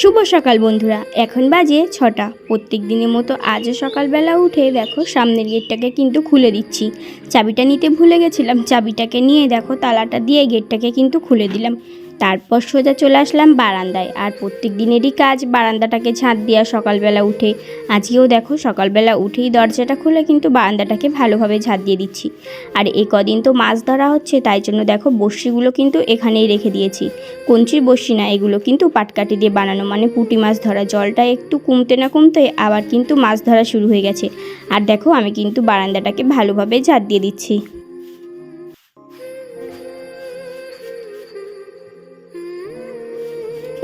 শুভ সকাল বন্ধুরা, এখন বাজে 6টা। প্রত্যেক দিনের মতো আজও সকালবেলা উঠে দেখো সামনের গেটটাকে কিন্তু খুলে দিচ্ছি। চাবিটা নিতে ভুলে গেছিলাম, চাবিটাকে নিয়ে দেখো তালাটা দিয়ে গেটটাকে কিন্তু খুলে দিলাম। তারপর সোজা চলে আসলাম বারান্দায়। আর প্রত্যেক দিনেরই কাজ বারান্দাটাকে ঝাঁট দেওয়া সকালবেলা উঠে। আজকেও দেখো সকালবেলা উঠেই দরজাটা খুলে কিন্তু বারান্দাটাকে ভালোভাবে ঝাঁট দিয়ে দিচ্ছি। আর এই কদিন তো মাছ ধরা হচ্ছে, তাই জন্য দেখো বড়শিগুলো কিন্তু এখানেই রেখে দিয়েছি। কঞ্চির বড়শি না, এগুলো কিন্তু পাটকাঠি দিয়ে বানানো, মানে পুঁটি মাছ ধরা। জলটা একটু কমতে না কমতে আবার কিন্তু মাছ ধরা শুরু হয়ে গেছে। আর দেখো আমি কিন্তু বারান্দাটাকে ভালোভাবে ঝাঁট দিয়ে দিচ্ছি।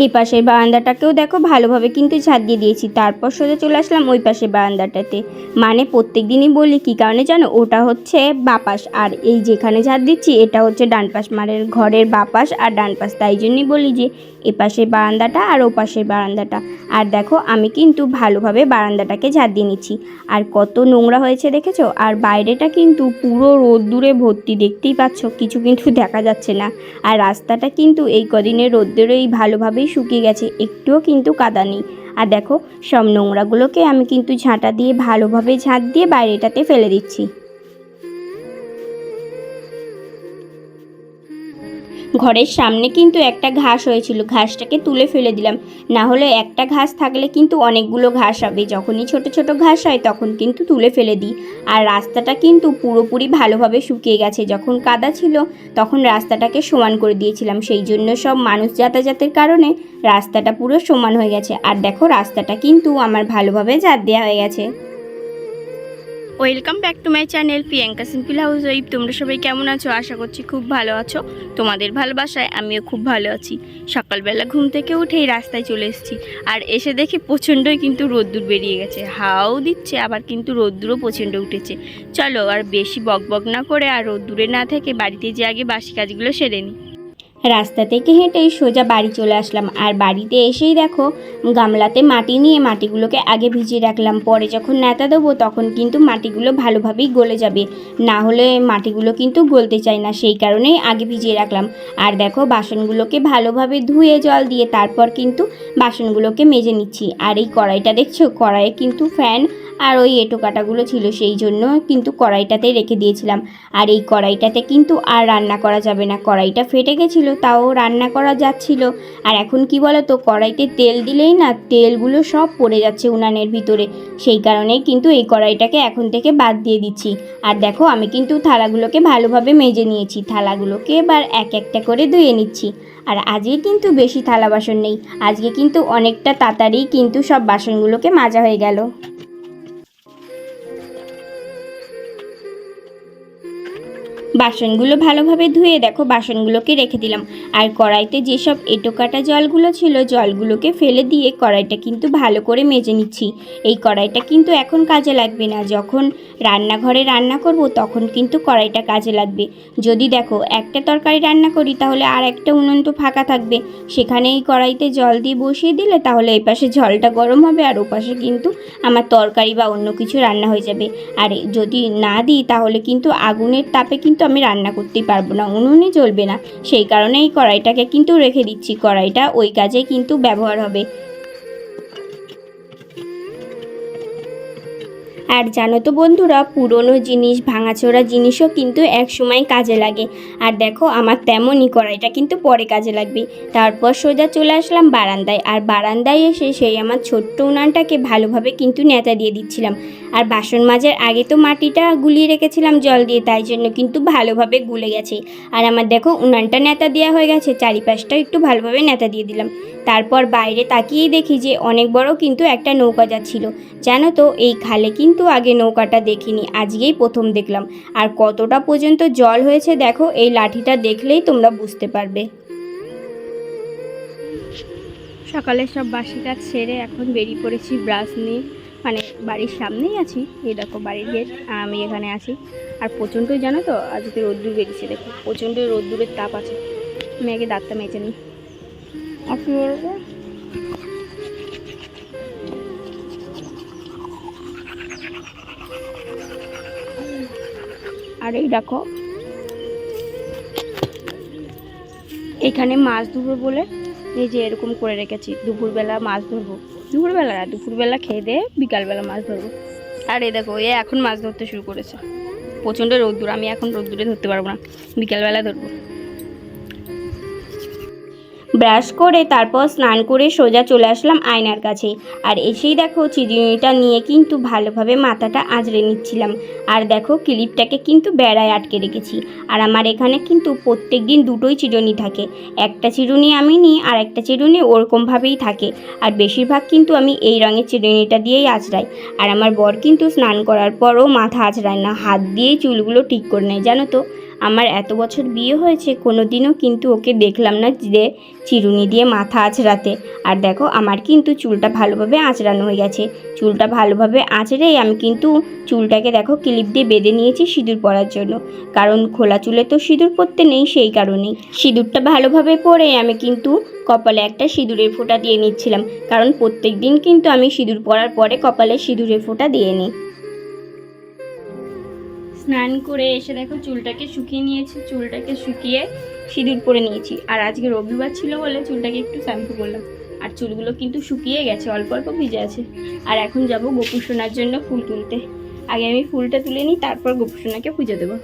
এই পাশের বারান্দাটাকেও দেখো ভালোভাবে কিন্তু ঝাঁট দিয়ে দিয়েছি। তারপর সোজা চলে আসলাম ওই পাশের বারান্দাটাতে। মানে প্রত্যেক দিনই বলি কী কারণে জানো, ওটা হচ্ছে বাপাস, আর এই যেখানে ঝাঁট দিচ্ছি এটা হচ্ছে ডান পাশ, মানে ঘরের বাপাস আর ডান পাশ। তাই জন্যই বলি যে এ পাশের বারান্দাটা আর ও পাশের বারান্দাটা। আর দেখো আমি কিন্তু ভালোভাবে বারান্দাটাকে ঝাঁট দিয়ে নিচ্ছি। আর কত নোংরা হয়েছে দেখেছো। আর বাইরেটা কিন্তু পুরো রোদ্দুরে ভর্তি, দেখতেই পাচ্ছ, কিছু কিন্তু দেখা যাচ্ছে না। আর রাস্তাটা কিন্তু এই কদিনের রোদ্দুরেই ভালোভাবেই শুকিয়ে গেছে, একটুও কিন্তু কাদা নেই। আর দেখো সব নোংরাগুলোকে আমি কিন্তু ঝাঁটা দিয়ে ভালোভাবে ঝাঁট দিয়ে বাইরেটাতে ফেলে দিচ্ছি। ঘরের সামনে কিন্তু একটা ঘাস হয়েছিল, ঘাসটাকে তুলে ফেলে দিলাম। না হলে একটা ঘাস থাকলে কিন্তু অনেকগুলো ঘাস হবে, যখনই ছোট ছোট ঘাস হয় তখন কিন্তু তুলে ফেলে দিই। আর রাস্তাটা কিন্তু পুরোপুরি ভালোভাবে শুকিয়ে গেছে, যখন কাদা ছিল তখন রাস্তাটাকে সমান করে দিয়েছিলাম, সেই জন্য সব মানুষ যাতায়াতের কারণে রাস্তাটা পুরো সমান হয়ে গেছে। আর দেখো রাস্তাটা কিন্তু আমার ভালোভাবে ঝাঁট দেওয়া হয়ে গেছে। Welcome back to my channel Priyanka simple house wife. তোমরা সবাই কেমন আছো? আশা করছি খুব ভালো আছো। তোমাদের ভালোবাসায় আমিও খুব ভালো আছি। সকালবেলা ঘুম থেকে উঠেই রাস্তায় চলে এসেছি, আর এসে দেখি প্রচণ্ডই কিন্তু রোদ্দুর বেরিয়ে গেছে, হাওয়াও দিচ্ছে, আবার কিন্তু রোদ্দুরও প্রচণ্ড উঠেছে। চলো আর বেশি বকবক না করে আর রোদ্দুরে না থেকে বাড়িতে যে আগে বাসি কাজগুলো সেরে নিই। রাস্তা থেকে হেঁটেই সোজা বাড়ি চলে আসলাম। আর বাড়িতে এসেই দেখো গামলাতে মাটি নিয়ে মাটিগুলোকে আগে ভিজিয়ে রাখলাম, পরে যখন ন্যাতা দেবো তখন কিন্তু মাটিগুলো ভালোভাবেই গলে যাবে, না হলে মাটিগুলো কিন্তু গলতে চায় না, সেই কারণেই আগে ভিজিয়ে রাখলাম। আর দেখো বাসনগুলোকে ভালোভাবে ধুয়ে জল দিয়ে তারপর কিন্তু বাসনগুলোকে মেজে নিচ্ছি। আর এই কড়াইটা দেখছো, কড়াইয়ে কিন্তু ফ্যান আর ওই এঁটো কাটাগুলো ছিল, সেই জন্য কিন্তু কড়াইটাতে রেখে দিয়েছিলাম। আর এই কড়াইটাতে কিন্তু আর রান্না করা যাবে না, কড়াইটা ফেটে গেছিলো, তাও রান্না করা যাচ্ছিল। আর এখন কি বলো তো, কড়াইতে তেল দিলেই না তেলগুলো সব পড়ে যাচ্ছে উনানের ভিতরে, সেই কারণেই কিন্তু এই কড়াইটাকে এখন থেকে বাদ দিয়ে দিচ্ছি। আর দেখো আমি কিন্তু থালাগুলোকে ভালোভাবে মেজে নিয়েছি, থালাগুলোকে এবার এক একটা করে ধুয়ে নিচ্ছি। আর আজকে কিন্তু বেশি থালা বাসন নেই, আজকে কিন্তু অনেকটা তাড়াতাড়ি কিন্তু সব বাসনগুলোকে মাজা হয়ে গেল। বাসনগুলো ভালোভাবে ধুয়ে দেখো বাসনগুলোকে রেখে দিলাম। আর কড়াইতে যেসব এঁটো কাটা জলগুলো ছিল জলগুলোকে ফেলে দিয়ে কড়াইটা কিন্তু ভালো করে মেজে নিচ্ছি। এই কড়াইটা কিন্তু এখন কাজে লাগবে না, যখন রান্নাঘরে রান্না করব তখন কিন্তু কড়াইটা কাজে লাগবে। যদি দেখো একটা তরকারি রান্না করি তাহলে আর একটা উনুন তো ফাঁকা থাকবে, সেখানে এই কড়াইতে জল দিয়ে বসিয়ে দিলে তাহলে এই পাশে জলটা গরম হবে আর ওপাশে কিন্তু আমার তরকারি বা অন্য কিছু রান্না হয়ে যাবে। আর যদি না দিই তাহলে কিন্তু আগুনের তাপে কিন্তু আমি রান্না করতেই পারবো না, উনুনে জ্বলবে না, সেই কারণে এই কড়াইটাকে কিন্তু রেখে দিচ্ছি, কড়াইটা ওই কাজে কিন্তু ব্যবহার হবে। আর জানো তো বন্ধুরা, পুরনো জিনিস ভাঙাচোরা জিনিসও কিন্তু এক সময় কাজে লাগে। আর দেখো আমার তেমনই কড়াইটা কিন্তু পরে কাজে লাগবে। তারপর সোজা চলে আসলাম বারান্দায়। আর বারান্দায় এসে সেই আমার ছোট্ট উনানটাকে ভালোভাবে কিন্তু ন্যাতা দিয়ে দিচ্ছিলাম। আর বাসন মাজার আগে তো মাটিটা গুলিয়ে রেখেছিলাম জল দিয়ে, তাই জন্য কিন্তু ভালোভাবে গুলে গেছে। আর আমার দেখো উনানটা ন্যাতা দেওয়া হয়ে গেছে, চারিপাশটা একটু ভালোভাবে ন্যাতা দিয়ে দিলাম। তারপর বাইরে তাকিয়েই দেখি যে অনেক বড় কিন্তু একটা নৌকা যাচ্ছিল। জানো তো এই খালে কিন্তু আগে নৌকাটা দেখিনি, আজকেই প্রথম দেখলাম। আর কতটা পর্যন্ত জল হয়েছে দেখো, এই লাঠিটা দেখলেই তোমরা বুঝতে পারবে। সকালে সব বাসি কাজ সেরে এখন বেরিয়ে পড়েছি ব্রাশ নিয়ে, মানে বাড়ির সামনেই আছি, এই দেখো বাড়ির গেট, আমি এখানে আছি। আর প্রচণ্ডই জানো তো আজকে রোদ্দুর বেরিয়েছে, দেখো প্রচণ্ড রোদ্দুরের তাপ আছে। আমি আগে দাঁতটা মেজে নিই। আর এই দেখো এখানে মাছ ধরবো বলে এই যে এরকম করে রেখেছি, দুপুরবেলা মাছ ধরবো। দুপুরবেলা খেয়ে দিয়ে বিকালবেলা মাছ ধরবো। আর এই দেখো এ এখন মাছ ধরতে শুরু করেছে। প্রচণ্ড রোদ্দুর, আমি এখন রোদ্দুরে ধরতে পারবো না, বিকালবেলা ধরবো। ব্রাশ করে তারপর স্নান করে সোজা চলে আসলাম আয়নার কাছে। আর এসেই দেখো চিরুনিটা নিয়ে কিন্তু ভালোভাবে মাথাটা আঁচড়ে নিচ্ছিলাম। আর দেখো ক্লিপটাকে কিন্তু বেড়ায় আটকে রেখেছি। আর আমার এখানে কিন্তু প্রত্যেক দিন দুটোই চিরুনি থাকে, একটা চিরুনি আমি নিই আর একটা চিরুনি ওরকমভাবেই থাকে। আর বেশিরভাগ কিন্তু আমি এই রঙের চিরুনিটা দিয়েই আঁচড়াই। আর আমার বর কিন্তু স্নান করার পরও মাথা আঁচড়ায় না, হাত দিয়েই চুলগুলো ঠিক করে নেয়। জানো তো, আমার এত বছর বিয়ে হয়েছে কোনো দিনও কিন্তু ওকে দেখলাম না যে চিরুনি দিয়ে মাথা আঁচড়াতে। আর দেখো আমার কিন্তু চুলটা ভালোভাবে আঁচড়ানো হয়ে গেছে। চুলটা ভালোভাবে আঁচড়েই আমি কিন্তু চুলটাকে দেখো ক্লিপ দিয়ে বেঁধে নিয়েছি সিঁদুর পরার জন্য, কারণ খোলা চুলে তো সিঁদুর পরতে নেই, সেই কারণেই সিঁদুরটা ভালোভাবে পরে আমি কিন্তু কপালে একটা সিঁদুরের ফোঁটা দিয়ে নিচ্ছিলাম, কারণ প্রত্যেক দিন কিন্তু আমি সিঁদুর পরার পরে কপালে সিঁদুরের ফোঁটা দিয়ে নিই। স্নান করে এসে দেখো চুলটাকে শুকিয়ে নিয়েছি, চুলটাকে শুকিয়ে সিঁদুর পরে নিয়েছি। আর আজকে রবিবার ছিল বলে চুলটাকে একটু শ্যাম্পু করলাম। আর চুলগুলো কিন্তু শুকিয়ে গেছে, অল্প অল্প ভিজে আছে। আর এখন যাব গোপু সোনার জন্য ফুল তুলতে। আগে আমি ফুলটা তুলে নিই, তারপর গোপু সোনাকে পুজো দেবো।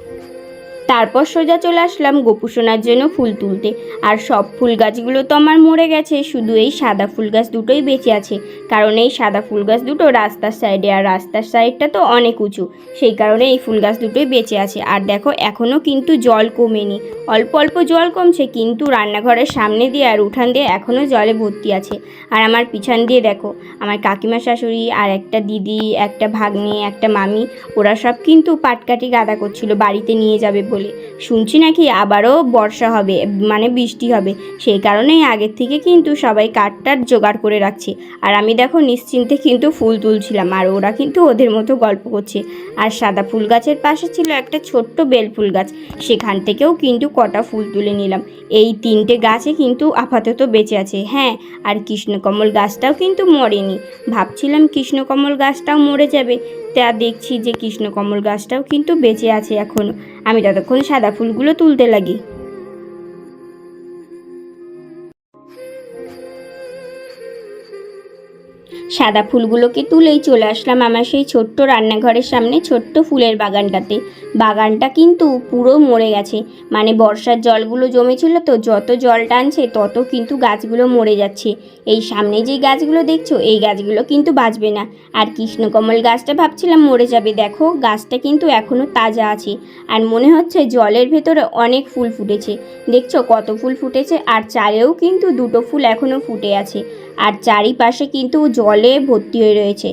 তারপর সোজা চলে আসলাম গোপু সোনার জন্য ফুল তুলতে। আর সব ফুল গাছগুলো তো আমার মরে গেছে, শুধু এই সাদা ফুল গাছ দুটোই বেঁচে আছে। কারণ এই সাদা ফুল গাছ দুটো রাস্তার সাইডে, আর রাস্তার সাইডটা তো অনেক উঁচু, সেই কারণে এই ফুল গাছ দুটোই বেঁচে আছে। আর দেখো এখনও কিন্তু জল কমেনি, অল্প অল্প জল কমছে, কিন্তু রান্নাঘরের সামনে দিয়ে আর উঠান দিয়ে এখনও জলে ভর্তি আছে। আর আমার পিছন দিয়ে দেখো আমার কাকিমা শাশুড়ি আর একটা দিদি, একটা ভাগ্নে, একটা মামি, ওরা সব কিন্তু পাটকাঠি গাদা করছিল বাড়িতে নিয়ে যাবে বলে। শুনছি নাকি আবারও বর্ষা হবে, মানে বৃষ্টি হবে, সেই কারণেই আগের থেকে কিন্তু সবাই কাঠটার জোগাড় করে রাখছে। আর আমি দেখো নিশ্চিন্তে কিন্তু ফুল তুলছিলাম, আর ওরা কিন্তু ওদের মতো গল্প করছে। আর সাদা ফুল গাছের পাশে ছিল একটা ছোট্ট বেল ফুল গাছ, সেখান থেকেও কিন্তু কটা ফুল তুলে নিলাম। এই তিনটে গাছে কিন্তু আপাতত বেঁচে আছে। হ্যাঁ, আর কৃষ্ণকমল গাছটাও কিন্তু মরেনি, ভাবছিলাম কৃষ্ণকমল গাছটাও মরে যাবে, তা দেখছি যে কৃষ্ণকমল গাছটাও কিন্তু বেঁচে আছে এখনও। আমি ততক্ষণ সাদা ফুলগুলো তুলতে লাগি। সাদা ফুলগুলোকে তুলেই চলে আসলাম আমার সেই ছোট্ট রান্নাঘরের সামনে ছোট্ট ফুলের বাগানটাতে। বাগানটা কিন্তু পুরো মরে গেছে, মানে বর্ষার জলগুলো জমেছিল তো, যত জল টানছে তত কিন্তু গাছগুলো মরে যাচ্ছে। এই সামনে যে গাছগুলো দেখছো এই গাছগুলো কিন্তু বাঁচবে না। আর কৃষ্ণকমল গাছটা ভাবছিলাম মরে যাবে, দেখো গাছটা কিন্তু এখনও তাজা আছে। আর মনে হচ্ছে জলের ভেতরে অনেক ফুল ফুটেছে, দেখছো কত ফুল ফুটেছে। আর চারেও কিন্তু দুটো ফুল এখনও ফুটে আছে। আর চারিপাশে কিন্তু জলে ভর্তি হয়ে রয়েছে।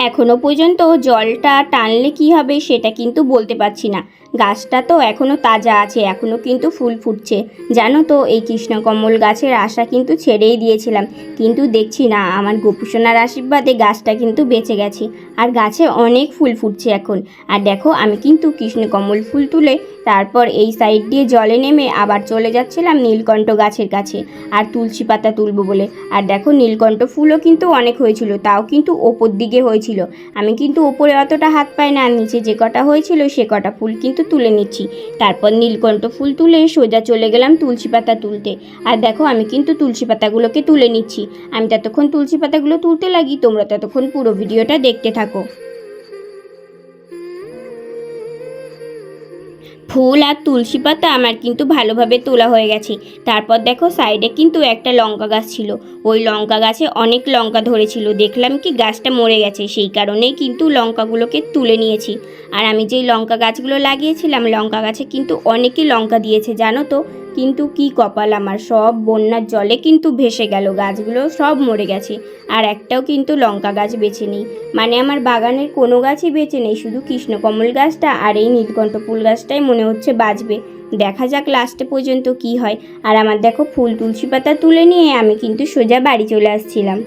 এখনও পর্যন্ত জলটা টানলে কি হবে সেটা কিন্তু বলতে পারছি না। গাছটা তো এখনও তাজা আছে, এখনও কিন্তু ফুল ফুটছে। জানো তো এই কৃষ্ণকমল গাছের আশা কিন্তু ছেড়েই দিয়েছিলাম, কিন্তু দেখছি না আমার গোপুসোনার আশীর্বাদে গাছটা কিন্তু বেঁচে গেছে। আর গাছে অনেক ফুল ফুটছে এখন। আর দেখো আমি কিন্তু কৃষ্ণকমল ফুল তুলে তারপর এই সাইড দিয়ে জলে নেমে আবার চলে যাচ্ছিলাম নীলকণ্ঠ গাছের কাছে আর তুলসী পাতা তুলবো বলে। আর দেখো নীলকণ্ঠ ফুলও কিন্তু অনেক হয়েছিল, তাও কিন্তু ওপর দিকে হয়েছিল। আমি কিন্তু ওপরে অতটা হাত পাই না, নিচে যে কটা হয়েছিল সে কটা ফুল কিন্তু তুলে নিচ্ছি। তারপর নীলকণ্ঠ ফুল তুলে সোজা চলে গেলাম তুলসী পাতা তুলতে। আর দেখো আমি কিন্তু তুলসী পাতাগুলোকে তুলে নিচ্ছি। আমি ততক্ষণ তুলসী পাতাগুলো তুলতে লাগি, তোমরা ততক্ষণ পুরো ভিডিওটা দেখতে থাকো। ফুল আর তুলসী পাতা আমার কিন্তু ভালোভাবে তোলা হয়ে গেছে। তারপর দেখো সাইডে কিন্তু একটা লঙ্কা গাছ ছিল, ওই লঙ্কা গাছে অনেক লঙ্কা ধরেছিল, দেখলাম কি গাছটা মরে গেছে, সেই কারণেই কিন্তু লঙ্কাগুলোকে তুলে নিয়েছি। আর আমি যেই লঙ্কা গাছগুলো লাগিয়েছিলাম লঙ্কা গাছে কিন্তু অনেকই লঙ্কা দিয়েছে জানো তো, কিন্তু কি কপাল আমার, সব বন্যার জলে কিন্তু ভেসে গেল, গাছগুলো সব মরে গেছে। আর একটাও কিন্তু লঙ্কা গাছ বেঁচে নেই, মানে আমার বাগানের কোনো গাছই বেঁচে নেই, শুধু কৃষ্ণকমল গাছটা আর এই নীলকণ্ঠ ফুল গাছটাই মনে হচ্ছে বাঁচবে। দেখা যাক লাস্টে পর্যন্ত কি হয়। আর আমার দেখো ফুল তুলসী পাতা তুলে নিয়ে আমি কিন্তু সোজা বাড়ি চলে আসছিলাম।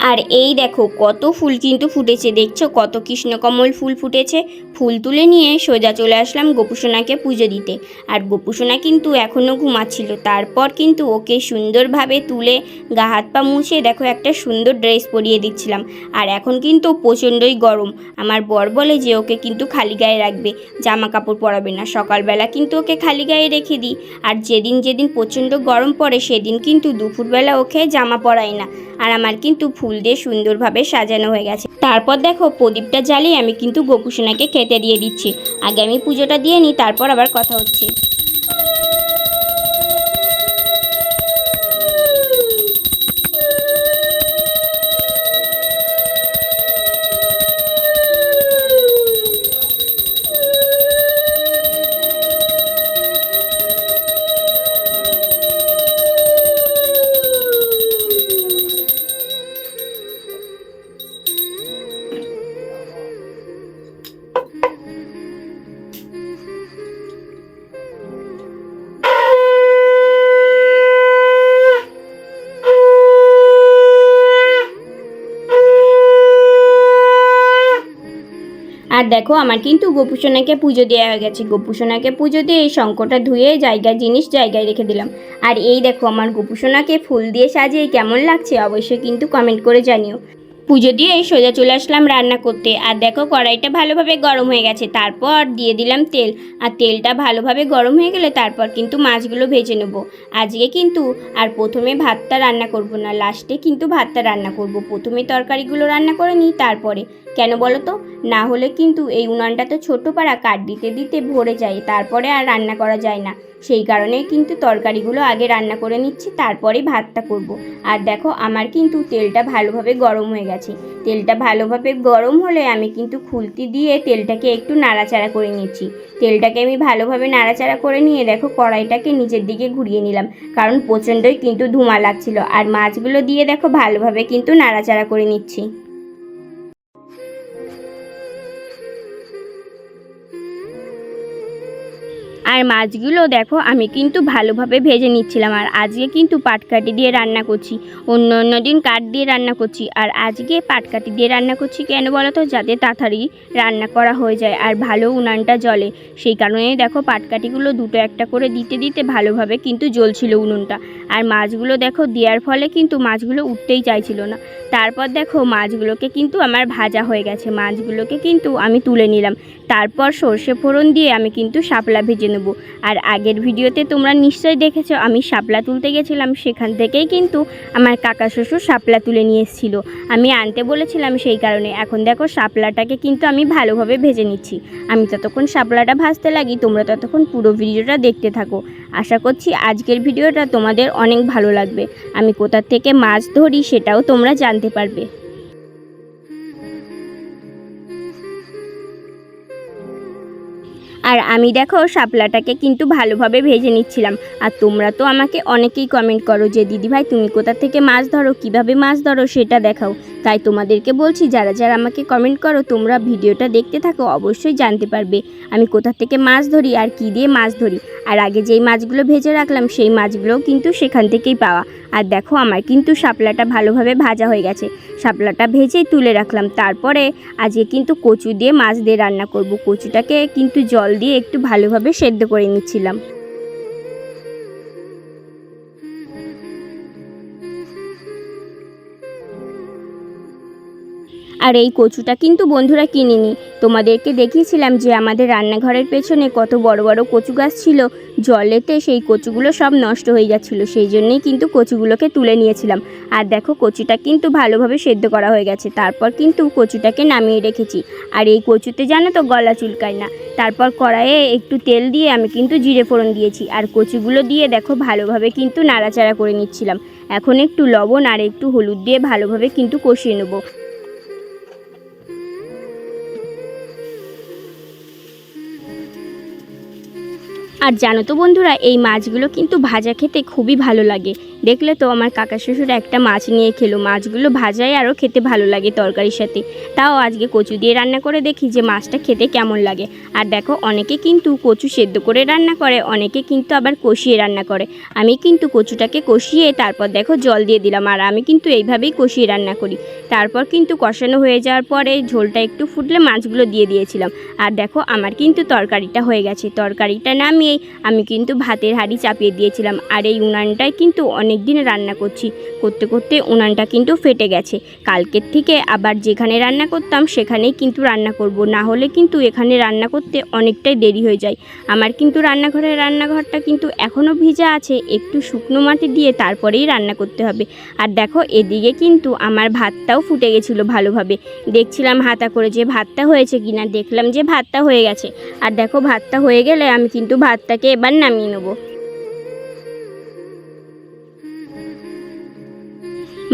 আর এই দেখো কত ফুল কিন্তু ফুটেছে, দেখছো কত কৃষ্ণকমল ফুল ফুটেছে। ফুল তুলে নিয়ে সোজা চলে আসলাম গোপুসোনাকে পুজো দিতে। আর গোপুসোনা কিন্তু এখনও ঘুমাচ্ছিল। তারপর কিন্তু ওকে সুন্দরভাবে তুলে গা হাত পা মুছে দেখো একটা সুন্দর ড্রেস পরিয়ে দিচ্ছিলাম। আর এখন কিন্তু প্রচণ্ডই গরম। আমার বর বলে যে ওকে কিন্তু খালি গায়ে রাখবে, জামা কাপড় পরাবে না। সকালবেলা কিন্তু ওকে খালি গায়ে রেখে দিই। আর যেদিন যেদিন প্রচণ্ড গরম পড়ে সেদিন কিন্তু দুপুরবেলা ওকে জামা পরাই না। আর আমার কিন্তু ফুল দিয়ে সুন্দরভাবে সাজানো হয়ে গেছে। তারপর দেখো প্রদীপটা জ্বালিয়ে আমি কিন্তু গোপুসোনাকে খেতে দিয়ে দিচ্ছি। আগে আমি পুজোটা দিয়ে নিই, তারপর আবার কথা হচ্ছে। আর দেখো আমার কিন্তু গোপুসোনাকে পুজো দেওয়া হয়ে গেছে। গোপুসোনাকে পুজো দিয়ে এই শঙ্কটা ধুয়ে জায়গায় জিনিস জায়গায় রেখে দিলাম। আর এই দেখো আমার গোপুসোনাকে ফুল দিয়ে সাজিয়ে কেমন লাগছে অবশ্যই কিন্তু কমেন্ট করে জানিও। পুজো দিয়ে সোজা চলে আসলাম রান্না করতে। আর দেখো কড়াইটা ভালোভাবে গরম হয়ে গেছে। তারপর দিয়ে দিলাম তেল। আর তেলটা ভালোভাবে গরম হয়ে গেলে তারপর কিন্তু মাছগুলো ভেজে নেব। আজকে কিন্তু আর প্রথমে ভাতটা রান্না করব না, লাস্টে কিন্তু ভাতটা রান্না করব। প্রথমে তরকারিগুলো রান্না করে নিই তারপরে। কেন বলো তো, না হলে কিন্তু এই উনানটা তো ছোটো পাড়া, কাঠ দিতে দিতে ভরে যায়, তারপরে আর রান্না করা যায় না। সেই কারণেই কিন্তু তরকারিগুলো আগে রান্না করে নিচ্ছি, তারপরে ভাতটা করব। আর দেখো আমার কিন্তু তেলটা ভালোভাবে গরম হয়ে গেছে। তেলটা ভালোভাবে গরম হলে আমি কিন্তু খুলতি দিয়ে তেলটাকে একটু নাড়াচাড়া করে নিচ্ছি। তেলটাকে আমি ভালোভাবে নাড়াচাড়া করে নিয়ে দেখো কড়াইটাকে নিচের দিকে ঘুরিয়ে নিলাম, কারণ প্রচণ্ডই কিন্তু ধোঁয়া লাগছিল। আর মাছগুলো দিয়ে দেখো ভালোভাবে কিন্তু নাড়াচাড়া করে নিচ্ছি। আর মাছগুলো দেখো আমি কিন্তু ভালোভাবে ভেজে নিচ্ছিলাম। আর আজকে কিন্তু পাটকাঠি দিয়ে রান্না করছি, অন্য অন্য দিন কাঠ দিয়ে রান্না করছি, আর আজকে পাটকাঠি দিয়ে রান্না করছি। কেন বলো তো, যাতে তাড়াতাড়ি রান্না করা হয়ে যায় আর ভালো উনানটা জ্বলে। সেই কারণেই দেখো পাটকাঠিগুলো দুটো একটা করে দিতে দিতে ভালোভাবে কিন্তু জ্বলছিল উনুনটা। আর মাছগুলো দেখো দেওয়ার ফলে কিন্তু মাছগুলো উঠতেই চাইছিল না। তারপর দেখো মাছগুলোকে কিন্তু আমার ভাজা হয়ে গেছে। মাছগুলোকে কিন্তু আমি তুলে নিলাম। তারপর সর্ষে ফোড়ন দিয়ে আমি কিন্তু শাপলা ভেজে নেব। আর আগের ভিডিওতে তোমরা নিশ্চয়ই দেখেছো আমি শাপলা তুলতে গেছিলাম, সেখান থেকেই কিন্তু আমার কাকা শ্বশুর শাপলা তুলে নিয়ে এসেছিলো। আমি আনতে বলেছিলাম, সেই কারণে এখন দেখো শাপলাটাকে কিন্তু আমি ভালোভাবে ভেজে নিচ্ছি। আমি ততক্ষণ শাপলাটা ভাজতে লাগি, তোমরা ততক্ষণ পুরো ভিডিওটা দেখতে থাকো। আশা করছি আজকের ভিডিওটা তোমাদের অনেক ভালো লাগবে। আমি কোথা থেকে মাছ ধরি সেটাও তোমরা জানতে পারবে। আর আমি দেখো শাপলাটাকে কিন্তু ভালোভাবে ভেজে নিচ্ছিলাম। আর তোমরা তো আমাকে অনেকেই কমেন্ট করো যে দিদিভাই তুমি কোথা থেকে মাছ ধরো, কিভাবে মাছ ধরো সেটা দেখাও। তাই তোমাদেরকে বলছি, যারা যারা আমাকে কমেন্ট করো তোমরা ভিডিওটা দেখতে থাকো, অবশ্যই জানতে পারবে আমি কোথা থেকে মাছ ধরি আর কী দিয়ে মাছ ধরি। আর আগে যেই মাছগুলো ভেজে রাখলাম সেই মাছগুলোও কিন্তু সেখান থেকেই পাওয়া। আর দেখো আমার কিন্তু শাপলাটা ভালোভাবে ভাজা হয়ে গেছে। শাপলাটা ভেজেই তুলে রাখলাম। তারপরে আজকে কিন্তু কচু দিয়ে মাছ দিয়ে রান্না করব। কচুটাকে কিন্তু জল দিয়ে একটু ভালোভাবে সেদ্ধ করে নিচ্ছিলাম। আর এই কচুটা কিন্তু বন্ধুরা কিনিনি, তোমাদেরকে দেখিয়েছিলাম যে আমাদের রান্নাঘরের পেছনে কত বড় বড় কচু গাছ ছিল। জলেতে সেই কচুগুলো সব নষ্ট হয়ে যাচ্ছিল, সেই জন্যেই কিন্তু কচুগুলোকে তুলে নিয়েছিলাম। আর দেখো কচুটা কিন্তু ভালোভাবে সেদ্ধ করা হয়ে গেছে। তারপর কিন্তু কচুটাকে নামিয়ে রেখেছি। আর এই কচুতে জানো তো গলা চুলকায় না। তারপর কড়াইয়ে একটু তেল দিয়ে আমি কিন্তু জিরে ফোড়ন দিয়েছি। আর কচুগুলো দিয়ে দেখো ভালোভাবে কিন্তু নাড়াচাড়া করে নিচ্ছিলাম। এখন একটু লবণ আর একটু হলুদ দিয়ে ভালোভাবে কিন্তু কষিয়ে নেবো। আর জানো তো বন্ধুরা, এই মাছগুলো কিন্তু ভাজা খেতে খুবই ভালো লাগে। দেখলে তো আমার কাকা শ্বশুর একটা মাছ নিয়ে খেলো। মাছগুলো ভাজাই আরও খেতে ভালো লাগে তরকারির সাথে। তাও আজকে কচু দিয়ে রান্না করে দেখি যে মাছটা খেতে কেমন লাগে। আর দেখো অনেকে কিন্তু কচু সেদ্ধ করে রান্না করে, অনেকে কিন্তু আবার কষিয়ে রান্না করে। আমি কিন্তু কচুটাকে কষিয়ে তারপর দেখো জল দিয়ে দিলাম, আর আমি কিন্তু এইভাবেই কষিয়ে রান্না করি। তারপর কিন্তু কষানো হয়ে যাওয়ার পরে ঝোলটা একটু ফুটলে মাছগুলো দিয়ে দিয়েছিলাম। আর দেখো আমার কিন্তু তরকারিটা হয়ে গেছে। তরকারিটা নামিয়েই আমি কিন্তু ভাতের হাঁড়ি চাপিয়ে দিয়েছিলাম। আর এই উনানটায় কিন্তু অনেক দিন রান্না করছি, করতে করতে উনানটা কিন্তু ফেটে গেছে। কালকের থেকে আবার যেখানে রান্না করতাম সেখানেই কিন্তু রান্না করব, না হলে কিন্তু এখানে রান্না করতে অনেকটাই দেরি হয়ে যায়। আমার কিন্তু রান্নাঘরটা কিন্তু এখনও ভিজা আছে, একটু শুকনো মাটি দিয়ে তারপরেই রান্না করতে হবে। আর দেখো এদিকে কিন্তু আমার ভাতটাও ফুটে গেছিলো ভালোভাবে। দেখছিলাম হাতা করে যে ভাতটা হয়েছে কিনা, দেখলাম যে ভাতটা হয়ে গেছে। আর দেখো ভাতটা হয়ে গেলে আমি কিন্তু ভাতটাকে এবার নামিয়ে নেবো।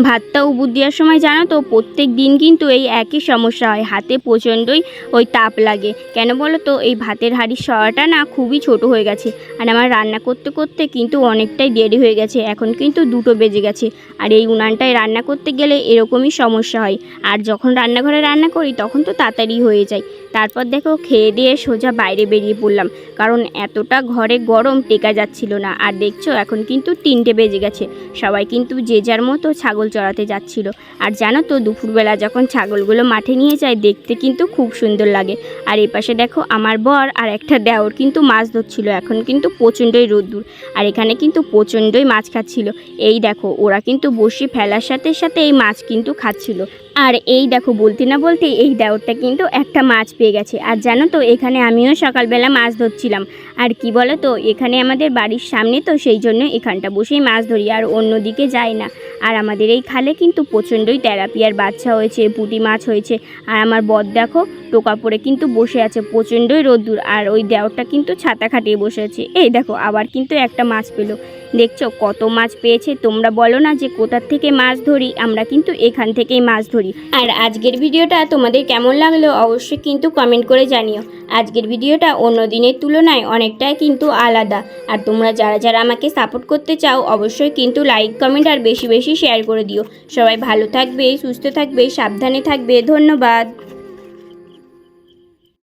ভাতটা উবুর দেওয়ার সময় জানো তো প্রত্যেক দিন কিন্তু এই একই সমস্যা হয়, হাতে প্রচণ্ডই ওই তাপ লাগে। কেন বলো তো, এই ভাতের হাঁড়ির সরাটা না খুবই ছোট হয়ে গেছে। আর আমার রান্না করতে করতে কিন্তু অনেকটাই দেরি হয়ে গেছে, এখন কিন্তু 2টো বেজে গেছে। আর এই উনানটায় রান্না করতে গেলে এরকমই সমস্যা হয়। আর যখন রান্নাঘরে রান্না করি তখন তো তাড়াতাড়ি হয়ে যায়। তারপর দেখো খেয়ে দিয়ে সোজা বাইরে বেরিয়ে পড়লাম, কারণ এতটা ঘরে গরম টেকা যাচ্ছিল না। আর দেখছো এখন কিন্তু 3টে বেজে গেছে, সবাই কিন্তু যে যার মতো ছাগল চড়াতে যাচ্ছিল। আর জানো তো দুপুরবেলা যখন ছাগলগুলো মাঠে নিয়ে যায় দেখতে কিন্তু খুব সুন্দর লাগে। আর এপাশে দেখো আমার বর আর একটা দেওর কিন্তু মাছ ধরছিল। এখন কিন্তু প্রচণ্ডই রোদ্দুর, আর এখানে কিন্তু প্রচণ্ডই মাছ খাচ্ছিল। এই দেখো ওরা কিন্তু বসে ফেলার সাথে সাথে এই মাছ কিন্তু খাচ্ছিল। আর এই দেখো বলতে না বলতে এই দেওরটা কিন্তু একটা মাছ পেয়ে গেছে। আর জানো তো এখানে আমিও সকালবেলা মাছ ধরছিলাম। আর কি বলো তো, এখানে আমাদের বাড়ির সামনে তো, সেই জন্য এখানটা বসেই মাছ ধরি, আর অন্যদিকে যাই না। আর আমাদের এই খালে কিন্তু প্রচণ্ডই তেলাপিয়ার বাচ্চা হয়েছে, পুঁটি মাছ হয়েছে। আর আমার বর দেখো টোকা পরে কিন্তু বসে আছে, প্রচণ্ডই রোদ্দুর। আর ওই দেওরটা কিন্তু ছাতা খাটিয়ে বসে আছে। এই দেখো আবার কিন্তু একটা মাছ পেলো। দেখছো কত মাছ পেয়েছে। তোমরা বলো না যে কোথার থেকে মাছ ধরি, আমরা কিন্তু এখান থেকেই মাছ ধরি। আর আজকের ভিডিওটা তোমাদের কেমন লাগলো অবশ্যই কিন্তু কমেন্ট করে জানিও। আজকের ভিডিওটা অন্য দিনের তুলনায় অনেকটাই কিন্তু আলাদা। আর তোমরা যারা যারা আমাকে সাপোর্ট করতে চাও অবশ্যই কিন্তু লাইক কমেন্ট আর বেশি বেশি শেয়ার করে দিও। সবাই ভালো থাকবে, সুস্থ থাকবে, সাবধানে থাকবে। ধন্যবাদ।